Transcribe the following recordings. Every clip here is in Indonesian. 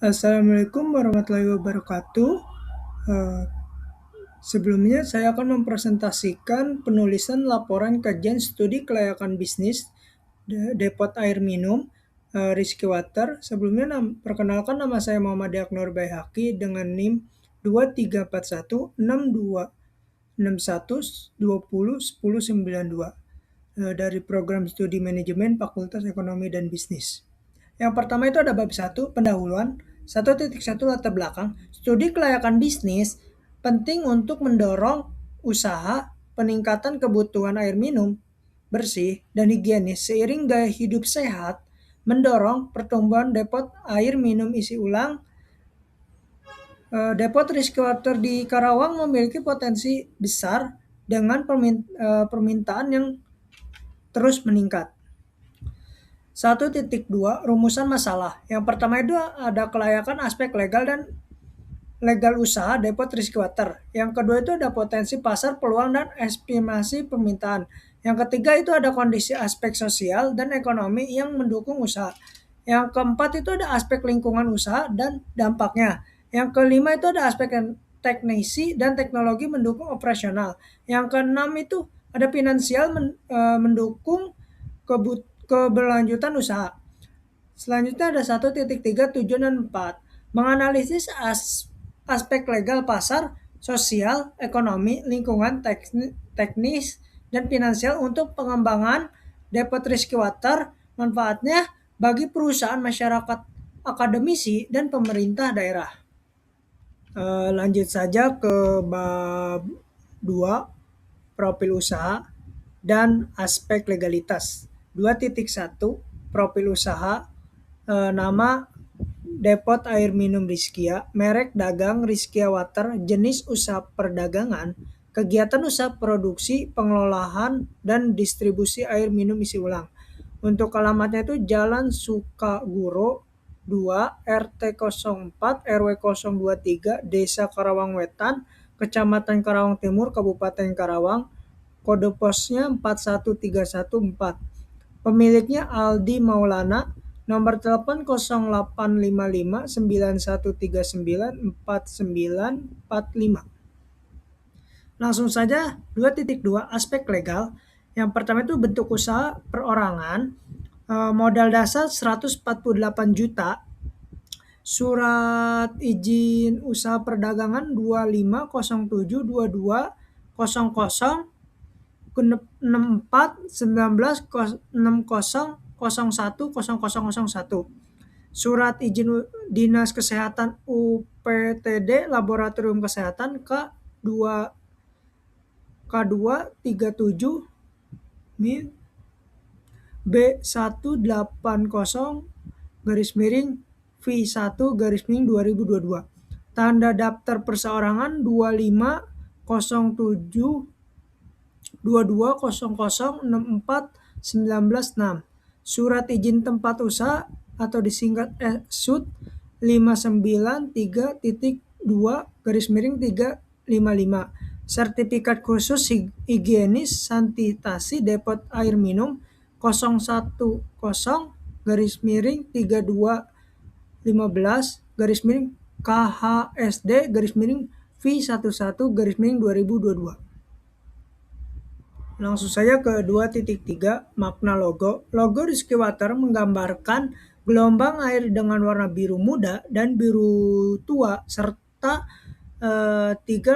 Assalamualaikum warahmatullahi wabarakatuh. Eh, Sebelumnya saya akan mempresentasikan penulisan laporan kajian studi kelayakan bisnis depot air minum Rizky Water. Sebelumnya perkenalkan, nama saya Muhammad Yaknur Baihaqi dengan NIM 23416261101092 dari program studi manajemen Fakultas Ekonomi dan Bisnis. Yang pertama itu ada bab 1, pendahuluan. 1.1 latar belakang. Studi kelayakan bisnis penting untuk mendorong usaha peningkatan kebutuhan air minum bersih dan higienis seiring gaya hidup sehat, mendorong pertumbuhan depot air minum isi ulang. Depot Rizky Water di Karawang memiliki potensi besar dengan permintaan yang terus meningkat. 1.2 Rumusan masalah. Yang pertama itu ada kelayakan aspek legal dan legal usaha depot Rizky Water. Yang kedua itu ada potensi pasar, peluang, dan estimasi permintaan. Yang ketiga itu ada kondisi aspek sosial dan ekonomi yang mendukung usaha. Yang keempat itu ada aspek lingkungan usaha dan dampaknya. Yang kelima itu ada aspek teknisi dan teknologi mendukung operasional. Yang keenam itu ada finansial mendukung keberlanjutan usaha. Selanjutnya ada 1.3 tujuan dan 4. Menganalisis aspek legal pasar, sosial, ekonomi, lingkungan, teknis, dan finansial untuk pengembangan depot Rizky Water, manfaatnya bagi perusahaan, masyarakat, akademisi, dan pemerintah daerah. Lanjut saja ke bab 2, profil usaha dan aspek legalitas. 2.1 profil usaha. Nama depot air minum Rizkia, merek dagang Rizkia Water, jenis usaha perdagangan, kegiatan usaha produksi, pengelolaan, dan distribusi air minum isi ulang. Untuk alamatnya itu Jalan Sukaguro 2, RT 04, RW 023, Desa Karawang Wetan, Kecamatan Karawang Timur, Kabupaten Karawang. Kode posnya 41314. Pemiliknya Aldi Maulana. Nomor telepon 0855 9139 4945. Langsung saja 2.2 aspek legal. Yang pertama itu bentuk usaha perorangan. Modal dasar 148 juta. Surat izin usaha perdagangan 25072200 64 19 60 01 0001. Surat izin Dinas Kesehatan UPTD Laboratorium Kesehatan K2 K237 B180 V1 2022. Tanda daftar perseorangan 2507 22006419. Surat izin tempat usaha atau disingkat SUT 593.2/355. Sertifikat khusus higienis sanitasi depot air minum 010-3215 KHSD V11-2022. Langsung saja ke 2.3 makna logo. Logo Rizky Water menggambarkan gelombang air dengan warna biru muda dan biru tua serta tiga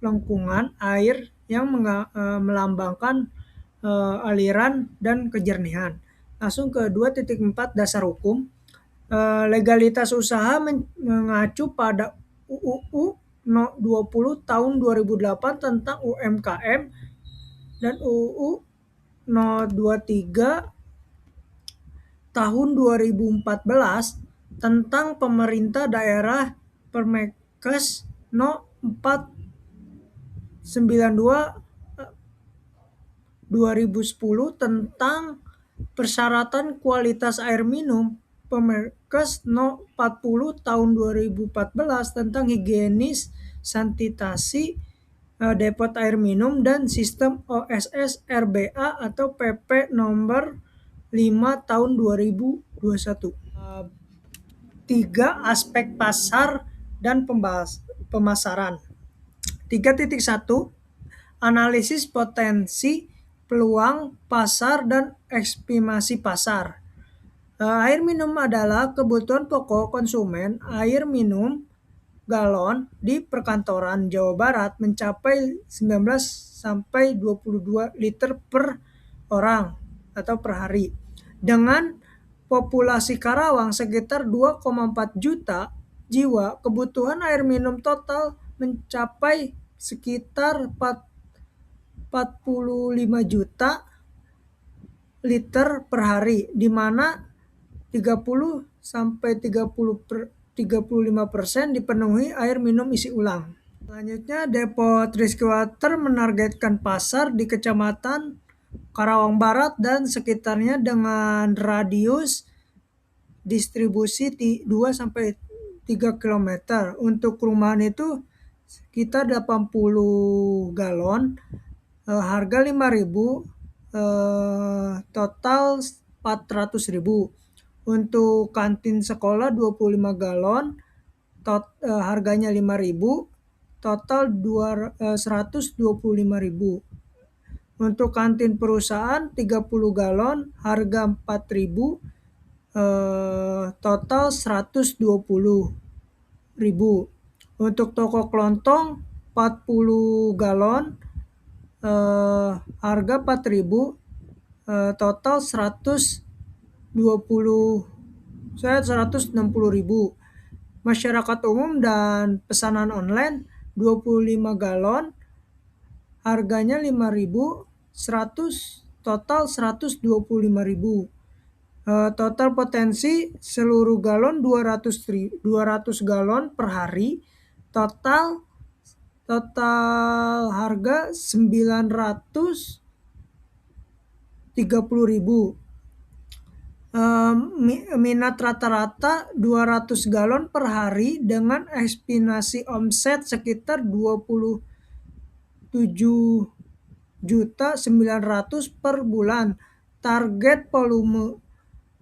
lengkungan air yang melambangkan aliran dan kejernihan. Langsung ke 2.4 dasar hukum. Legalitas usaha mengacu pada UU No 20 tahun 2008 tentang UMKM dan UU No 23 tahun 2014 tentang pemerintah daerah, Permenkes No 492 2010 tentang persyaratan kualitas air minum, Permenkes No 40 tahun 2014 tentang higienis sanitasi depot air minum dan sistem OSS RBA atau PP nomor 5 tahun 2021. 3. Aspek pasar dan pemasaran. 3.1 Analisis potensi, peluang pasar, dan estimasi pasar. Air minum adalah kebutuhan pokok konsumen. Air minum galon di perkantoran Jawa Barat mencapai 19 sampai 22 liter per orang atau per hari. Dengan populasi Karawang sekitar 2,4 juta jiwa, kebutuhan air minum total mencapai sekitar 45 juta liter per hari, di mana 30 sampai 35% dipenuhi air minum isi ulang. Selanjutnya, Depot Rizky-Water menargetkan pasar di Kecamatan Karawang Barat dan sekitarnya dengan radius distribusi 2 sampai 3 km. Untuk rumahan itu sekitar 80 galon, harga 5.000, total 400.000. Untuk kantin sekolah 25 galon, harganya 5.000, total 125.000. Untuk kantin perusahaan 30 galon, harga 4.000, total 120.000. Untuk toko kelontong 40 galon, harga 4.000, total 160.000. Masyarakat umum dan pesanan online 25 galon, harganya 5.000, 100, total 125.000. Total potensi seluruh galon 200 galon per hari, total harga 930.000. Minat rata-rata 200 galon per hari dengan estimasi omset sekitar 27.900.000 per bulan. Target volume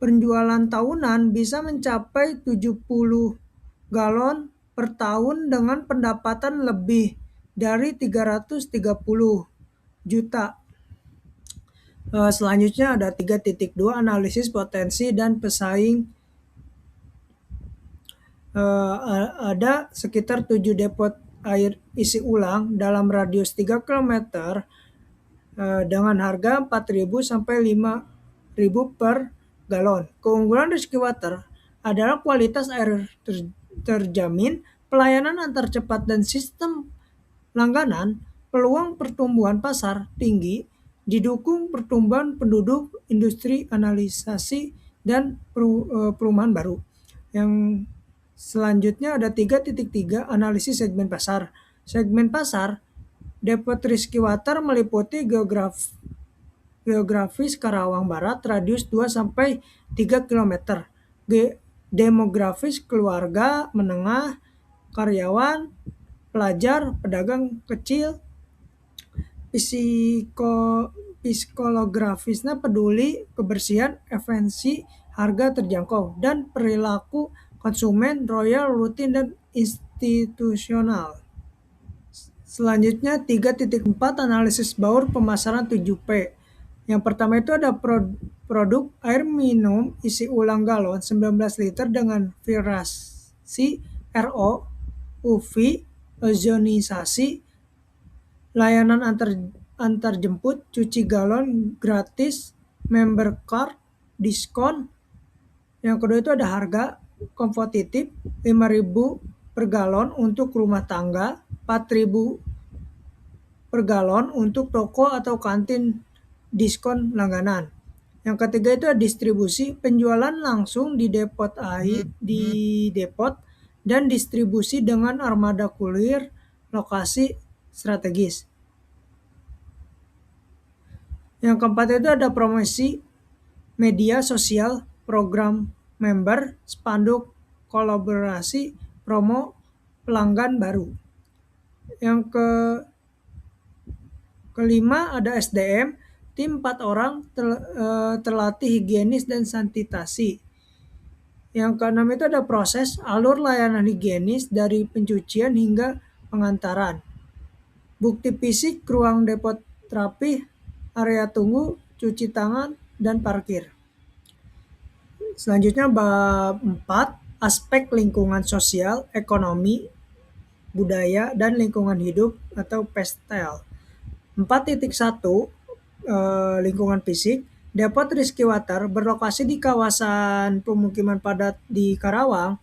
penjualan tahunan bisa mencapai 70 galon per tahun dengan pendapatan lebih dari 330 juta. Selanjutnya ada 3.2 analisis potensi dan pesaing. Ada sekitar 7 depot air isi ulang dalam radius 3 km dengan harga 4.000 sampai 5.000 per galon. Keunggulan Rizky-Water adalah kualitas air terjamin, pelayanan antar cepat dan sistem langganan, peluang pertumbuhan pasar tinggi, didukung pertumbuhan penduduk, industri, analisasi, dan perumahan baru. Yang selanjutnya ada 3.3 analisis segmen pasar. Segmen pasar Depot Rizky-Water meliputi geografis Karawang Barat radius 2 sampai 3 km. Demografis keluarga menengah, karyawan, pelajar, pedagang kecil. Psikolografisnya peduli, kebersihan, efisiensi, harga terjangkau, dan perilaku konsumen, royal, rutin, dan institusional. Selanjutnya 3.4 analisis baur pemasaran 7P. Yang pertama itu ada produk air minum isi ulang galon 19 liter dengan filtrasi RO, UV, ozonisasi, layanan antar jemput, cuci galon gratis, member card, diskon. Yang kedua itu ada harga kompetitif 5.000 per galon untuk rumah tangga, 4.000 per galon untuk toko atau kantin, diskon langganan. Yang ketiga itu ada distribusi, penjualan langsung di depot dan distribusi dengan armada kurir, lokasi strategis. Yang keempat itu ada promosi media sosial, program member, spanduk, kolaborasi, promo pelanggan baru. Yang kelima ada SDM, tim 4 orang terlatih higienis dan sanitasi. Yang keenam itu ada proses alur layanan higienis dari pencucian hingga pengantaran. Bukti fisik ruang depot rapi, area tunggu, cuci tangan, dan parkir. Selanjutnya bab 4, aspek lingkungan sosial, ekonomi, budaya, dan lingkungan hidup atau PESTEL. 4.1 lingkungan fisik. Depot Rizky Water berlokasi di kawasan pemukiman padat di Karawang,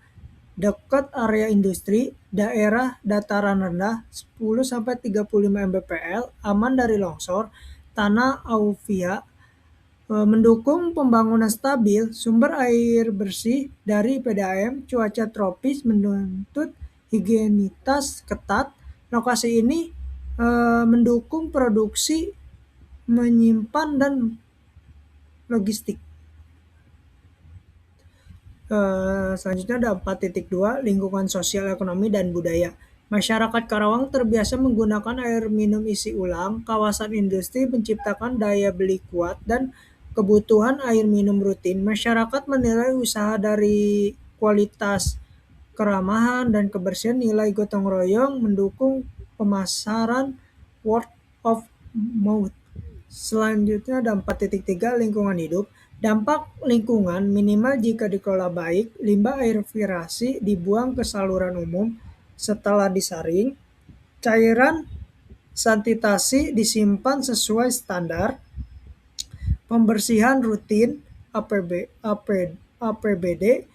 dekat area industri, daerah dataran rendah 10-35 mdpl, aman dari longsor, tanah aluvia, mendukung pembangunan stabil, sumber air bersih dari PDAM, cuaca tropis menuntut higienitas ketat. Lokasi ini mendukung produksi, menyimpan, dan logistik. Selanjutnya ada 4.2 lingkungan sosial, ekonomi, dan budaya. Masyarakat Karawang terbiasa menggunakan air minum isi ulang. Kawasan industri menciptakan daya beli kuat dan kebutuhan air minum rutin. Masyarakat menilai usaha dari kualitas, keramahan, dan kebersihan. Nilai gotong royong mendukung pemasaran, word of mouth. Selanjutnya ada 4.3 lingkungan hidup. Dampak lingkungan minimal jika dikelola baik. Limbah air virasi dibuang ke saluran umum setelah disaring. Cairan sanitasi disimpan sesuai standar. Pembersihan rutin APBD,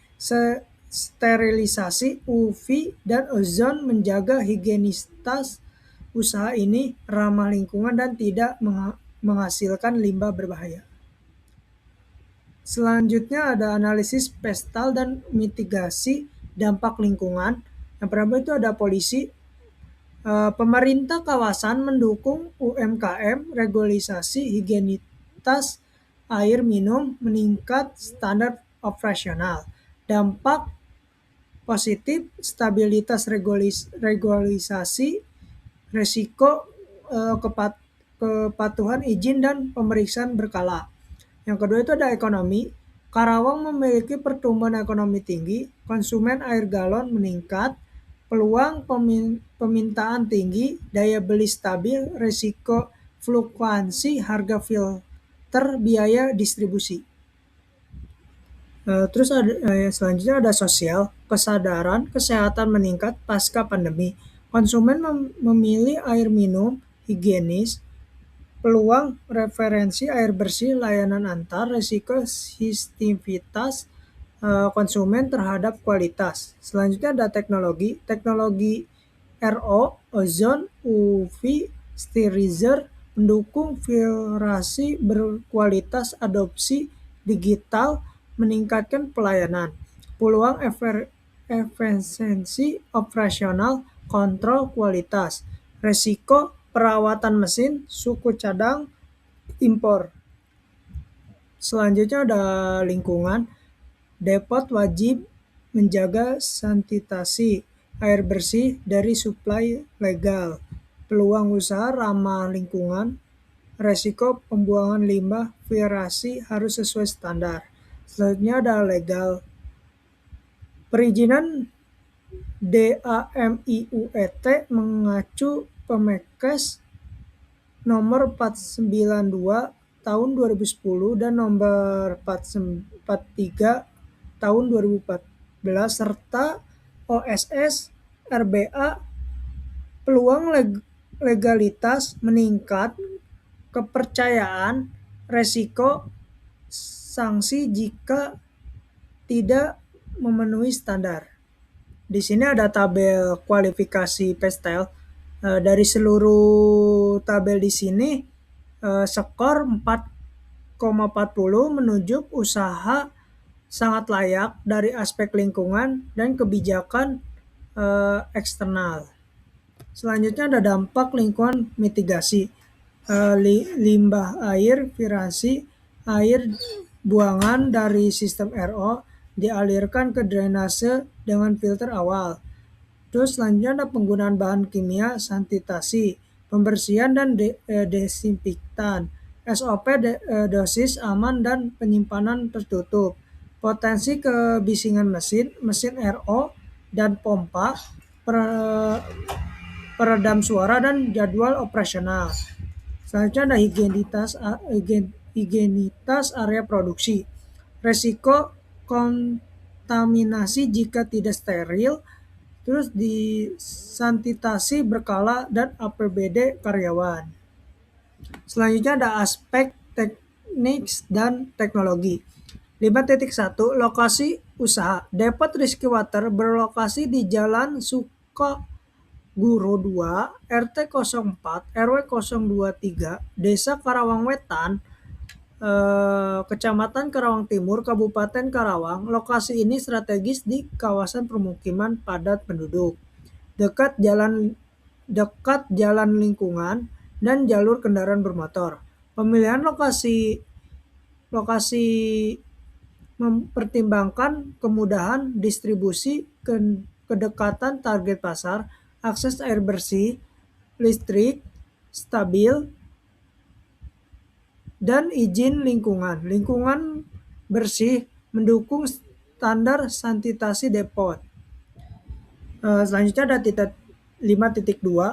sterilisasi UV dan ozon menjaga higienitas. Usaha ini ramah lingkungan dan tidak menghasilkan limbah berbahaya. Selanjutnya ada analisis PESTEL dan mitigasi dampak lingkungan. Yang pertama itu ada polisi. Pemerintah kawasan mendukung UMKM, regulasi higienitas air minum, meningkat standar operasional. Dampak positif, stabilitas regulasi, resiko kepatuhan izin dan pemeriksaan berkala. Yang kedua itu ada ekonomi. Karawang memiliki pertumbuhan ekonomi tinggi, konsumen air galon meningkat, peluang permintaan tinggi, daya beli stabil, risiko fluktuasi harga filter, biaya distribusi. Terus selanjutnya ada sosial, kesadaran kesehatan meningkat pasca pandemi. Konsumen memilih air minum higienis, peluang referensi air bersih, layanan antar, risiko sensitivitas konsumen terhadap kualitas. Selanjutnya ada teknologi RO, ozon, UV, sterilizer, mendukung filtrasi berkualitas, adopsi digital, meningkatkan pelayanan. Peluang efisiensi operasional, kontrol kualitas. Resiko perawatan mesin, suku cadang, impor. Selanjutnya ada lingkungan. Depot wajib menjaga sanitasi, air bersih dari suplai legal. Peluang usaha ramah lingkungan. Resiko pembuangan limbah virasi harus sesuai standar. Selanjutnya ada legal. Perizinan DAMIUET mengacu Permenkes nomor 492 tahun 2010 dan nomor 443 tahun 2014 serta OSS RBA. Peluang legalitas meningkat, kepercayaan, resiko, sanksi jika tidak memenuhi standar. Di sini ada tabel kualifikasi PESTEL. Dari seluruh tabel di sini skor 4,40 menunjuk usaha sangat layak dari aspek lingkungan dan kebijakan eksternal. Selanjutnya ada dampak lingkungan mitigasi. Limbah air virasi, air buangan dari sistem RO dialirkan ke drainase dengan filter awal. Terus selanjutnya ada penggunaan bahan kimia, sanitasi, pembersihan dan desinfektan. SOP dosis aman dan penyimpanan tertutup. potensi kebisingan mesin, mesin RO dan pompa, peredam suara dan jadwal operasional. Selanjutnya ada higienitas area produksi. Resiko kontaminasi jika tidak steril, terus disanitasi berkala dan APBD karyawan. Selanjutnya ada aspek teknik dan teknologi. 5.1 Lokasi usaha. Depot Rizkywater berlokasi di Jalan Sukaguru 2, RT 04, RW 023, Desa Karawang Wetan, Kecamatan Karawang Timur, Kabupaten Karawang. Lokasi ini strategis di kawasan permukiman padat penduduk, dekat jalan lingkungan dan jalur kendaraan bermotor. Pemilihan lokasi mempertimbangkan kemudahan distribusi, kedekatan target pasar, akses air bersih, listrik stabil, dan izin lingkungan. Lingkungan bersih mendukung standar sanitasi depot. Selanjutnya ada 5.2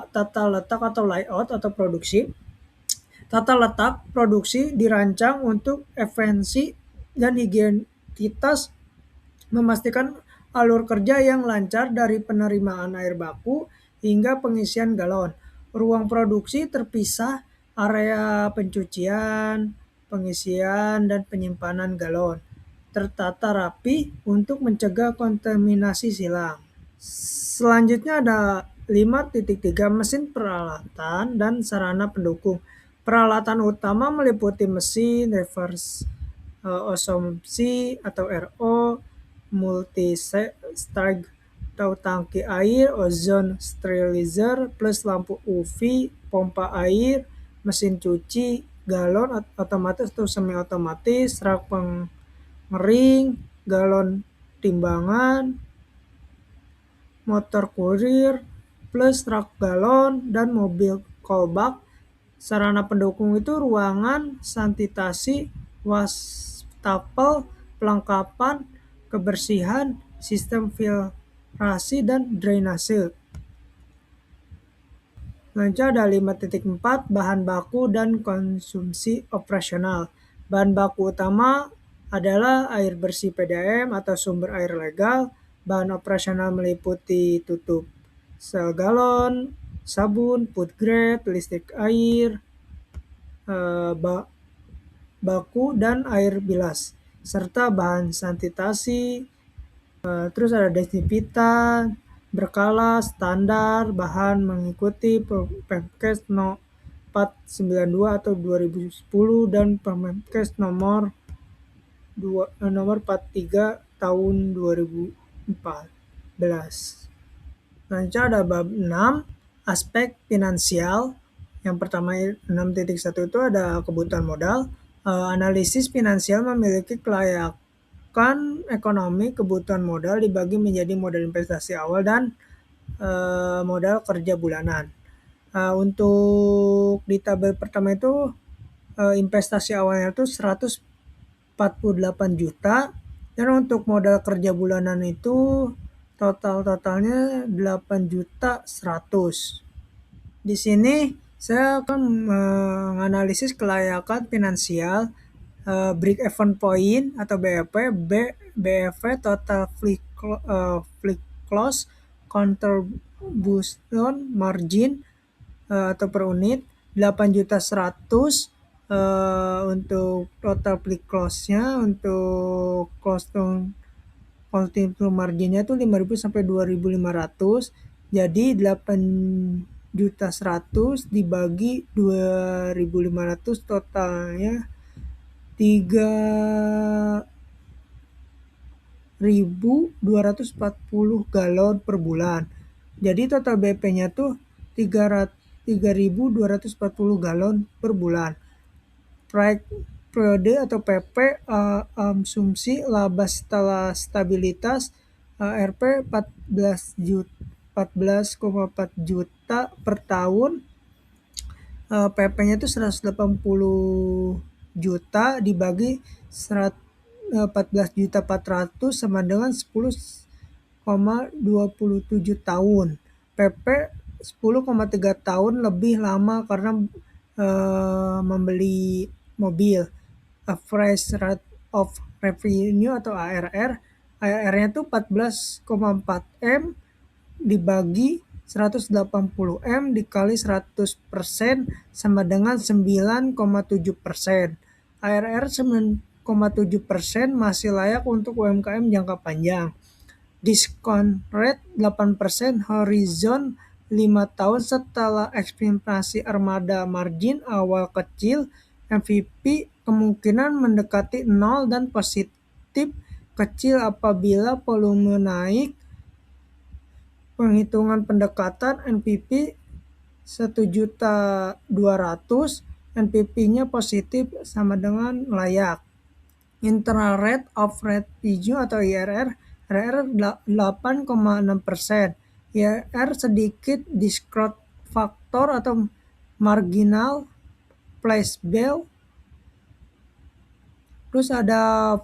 tata letak atau layout atau produksi. Tata letak produksi dirancang untuk efisiensi dan higienitas, memastikan alur kerja yang lancar dari penerimaan air baku hingga pengisian galon. Ruang produksi terpisah, area pencucian, pengisian, dan penyimpanan galon tertata rapi untuk mencegah kontaminasi silang. Selanjutnya ada 5.3 mesin peralatan dan sarana pendukung. Peralatan utama meliputi mesin, reverse osmosis atau RO, multi-stage atau tangki air, ozone sterilizer plus lampu UV, pompa air, mesin cuci, galon otomatis atau semi otomatis, rak pengering, galon timbangan, motor kurir plus rak galon, dan mobil callback. Sarana pendukung itu ruangan, sanitasi, wastafel, pelengkapan, kebersihan, sistem filtrasi, dan drainase. Selanjutnya ada 5.4 bahan baku dan konsumsi operasional. Bahan baku utama adalah air bersih PDAM atau sumber air legal. Bahan operasional meliputi tutup sel galon, sabun, food grade, listrik air, baku dan air bilas, serta bahan sanitasi. Terus ada desinfektan berkala standar, bahan mengikuti Permenkes No. 492 atau 2010 dan Permenkes nomor 43 tahun 2014. Selanjutnya ada bab 6 aspek finansial. Yang pertama 6.1 itu ada kebutuhan modal. Analisis finansial memiliki kelayakan ekonomi. Kebutuhan modal dibagi menjadi modal investasi awal dan modal kerja bulanan. Untuk di tabel pertama itu investasi awalnya itu 148 juta, dan untuk modal kerja bulanan itu totalnya 8 juta 100. Di sini saya akan menganalisis kelayakan finansial, break even point atau BEP, BEV total free close contribution margin atau per unit 8 juta 100 untuk total free close-nya. Untuk closing marginnya itu 5.000 sampai 2.500. Jadi 8 juta 100 dibagi 2.500 totalnya 3.240 galon per bulan. Jadi total BP-nya tuh 3.240 galon per bulan. Periode atau PP asumsi laba setelah stabilitas RP 14,4 juta per tahun. PP-nya itu 180 juta dibagi 14.400.000 sama dengan 10,27 tahun. PP 10,3 tahun lebih lama karena membeli mobil. Average rate of revenue atau ARR. ARR-nya tuh 14,4 M dibagi 180 M dikali 100% sama dengan 9,7%. ARR 9,7% masih layak untuk UMKM jangka panjang. Diskon rate 8%, horizon 5 tahun setelah eksperimentasi armada, margin awal kecil, MVP kemungkinan mendekati 0 dan positif kecil apabila volume naik. Penghitungan pendekatan NPV 1.200.000, NPV-nya positif sama dengan layak. Internal rate of revenue atau IRR, IRR 8,6%. IRR sedikit discount faktor atau marginal placebo. Terus ada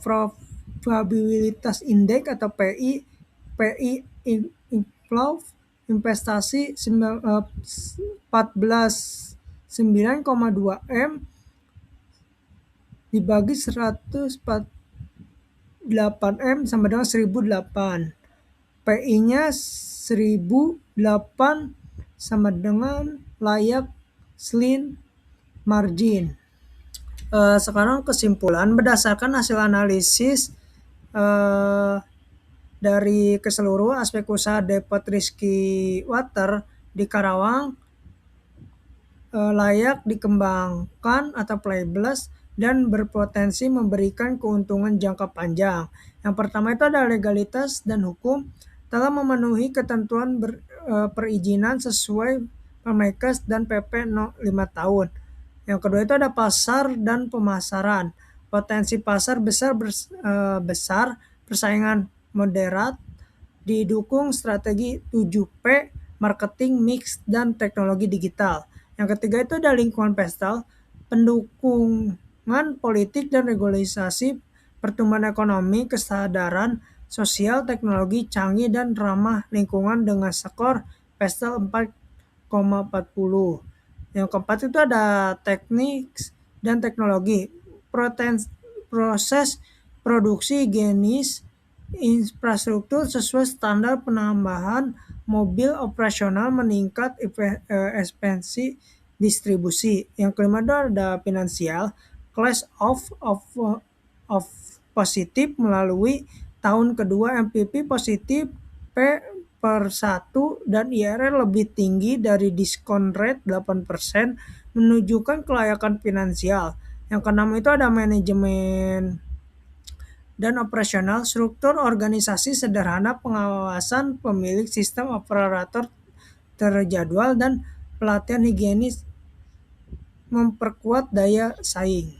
probabilitas indeks atau PI, PI inflow investasi 9,2 M dibagi 148 M sama dengan 1008. PI-nya 1008 sama dengan layak slim margin. Sekarang kesimpulan berdasarkan hasil analisis dari keseluruhan aspek usaha Depot Rizky Water di Karawang layak dikembangkan atau playblast dan berpotensi memberikan keuntungan jangka panjang. Yang pertama itu ada legalitas dan hukum, telah memenuhi ketentuan perizinan sesuai Permenkes dan PP 5 tahun. Yang kedua itu ada pasar dan pemasaran. Potensi pasar besar, persaingan moderat, didukung strategi 7P, marketing mix, dan teknologi digital. Yang ketiga itu ada lingkungan pestal, pendukungan politik dan regulasi, pertumbuhan ekonomi, kesadaran sosial, teknologi canggih dan ramah lingkungan dengan skor pestal 4,40. Yang keempat itu ada teknik dan teknologi, proses produksi higienis, infrastruktur sesuai standar, penambahan mobil operasional, meningkat efisiensi distribusi. Yang kelima itu ada finansial, class of positif melalui tahun kedua, MPV positif, P/1 dan IRR lebih tinggi dari diskon rate 8% menunjukkan kelayakan finansial. Yang keenam itu ada manajemen dan operasional, struktur organisasi sederhana, pengawasan pemilik, sistem operator terjadwal, dan pelatihan higienis memperkuat daya saing.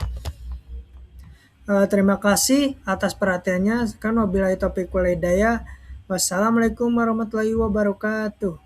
Terima kasih atas perhatiannya. Sekarang wabillahi taufiq wal hidayah. Wassalamualaikum warahmatullahi wabarakatuh.